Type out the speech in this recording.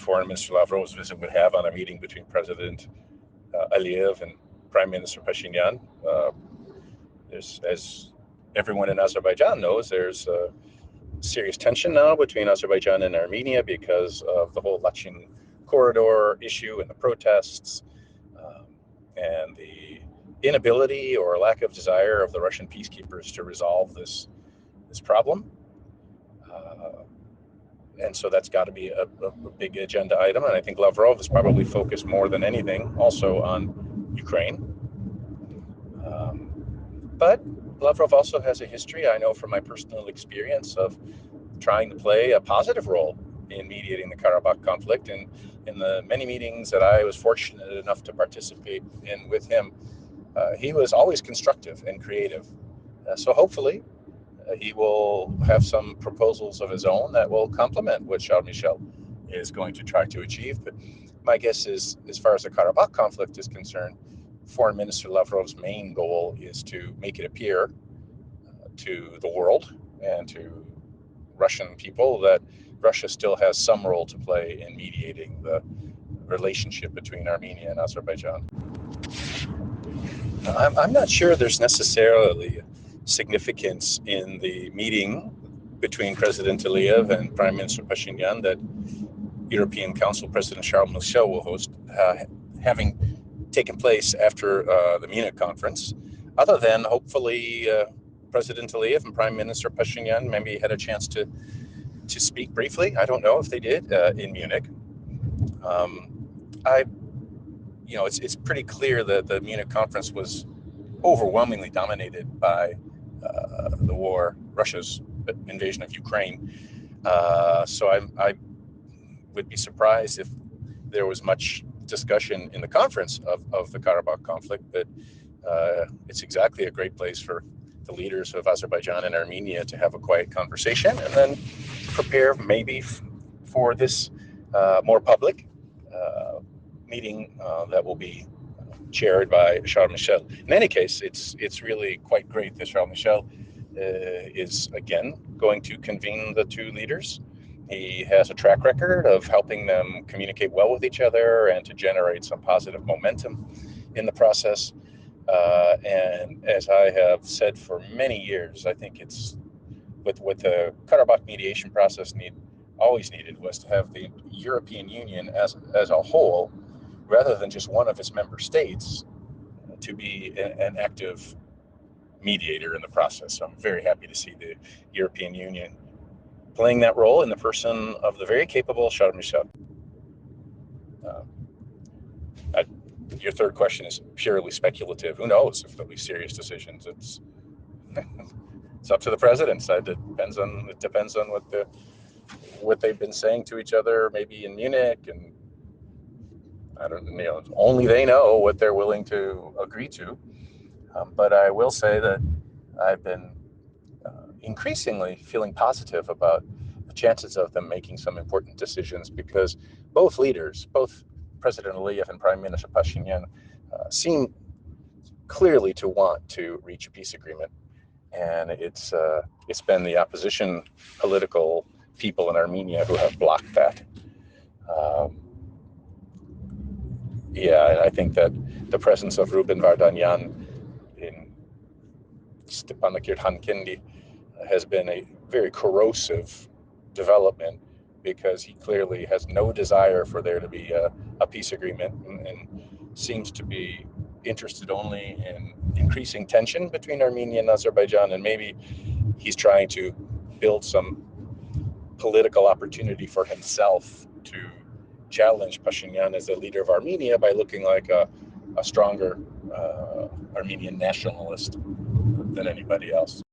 Foreign Minister Lavrov's visit would have on a meeting between President Aliyev and Prime Minister Pashinyan. As everyone in Azerbaijan knows, there's serious tension now between Azerbaijan and Armenia because of the whole Lachin corridor issue and the protests, and the inability or lack of desire of the Russian peacekeepers to resolve this problem. And so that's got to be a big agenda item. And I think Lavrov is probably focused more than anything also on Ukraine. But Lavrov also has a history, I know from my personal experience, of trying to play a positive role in mediating the Karabakh conflict. And in the many meetings that I was fortunate enough to participate in with him, he was always constructive and creative. So hopefully he will have some proposals of his own that will complement what Charles Michel is going to try to achieve. But my guess is, as far as the Karabakh conflict is concerned, Foreign Minister Lavrov's main goal is to make it appear to the world and to Russian people that Russia still has some role to play in mediating the relationship between Armenia and Azerbaijan. I'm not sure there's necessarily significance in the meeting between President Aliyev and Prime Minister Pashinyan that European Council President Charles Michel will host, having taken place after the Munich conference, other than hopefully President Aliyev and Prime Minister Pashinyan maybe had a chance to speak briefly. I don't know if they did in Munich. It's pretty clear that the Munich conference was overwhelmingly dominated by the war, Russia's invasion of Ukraine. So I would be surprised if there was much discussion in the conference of the Karabakh conflict, but it's exactly a great place for the leaders of Azerbaijan and Armenia to have a quiet conversation and then prepare maybe for this more public meeting that will be chaired by Charles Michel. In any case, it's really quite great that Charles Michel is again going to convene the two leaders. He has a track record of helping them communicate well with each other and to generate some positive momentum in the process. And as I have said for many years, I think it's what the Karabakh mediation process always needed was to have the European Union as a whole, rather than just one of its member states, to be an active mediator in the process. So I'm very happy to see the European Union playing that role in the person of the very capable Charles Michel. Your third question is purely speculative. Who knows if there'll be serious decisions? It's up to the president. It depends on what they've been saying to each other, maybe in Munich, and only they know what they're willing to agree to. But I will say that I've been increasingly feeling positive about the chances of them making some important decisions, because both leaders, both President Aliyev and Prime Minister Pashinyan, seem clearly to want to reach a peace agreement. And it's been the opposition political people in Armenia who have blocked that. And I think that the presence of Ruben Vardanyan in Stepanakert-Hankendi has been a very corrosive development, because he clearly has no desire for there to be a peace agreement and seems to be interested only in increasing tension between Armenia and Azerbaijan, and maybe he's trying to build some political opportunity for himself to challenge Pashinyan as the leader of Armenia by looking like a stronger Armenian nationalist than anybody else.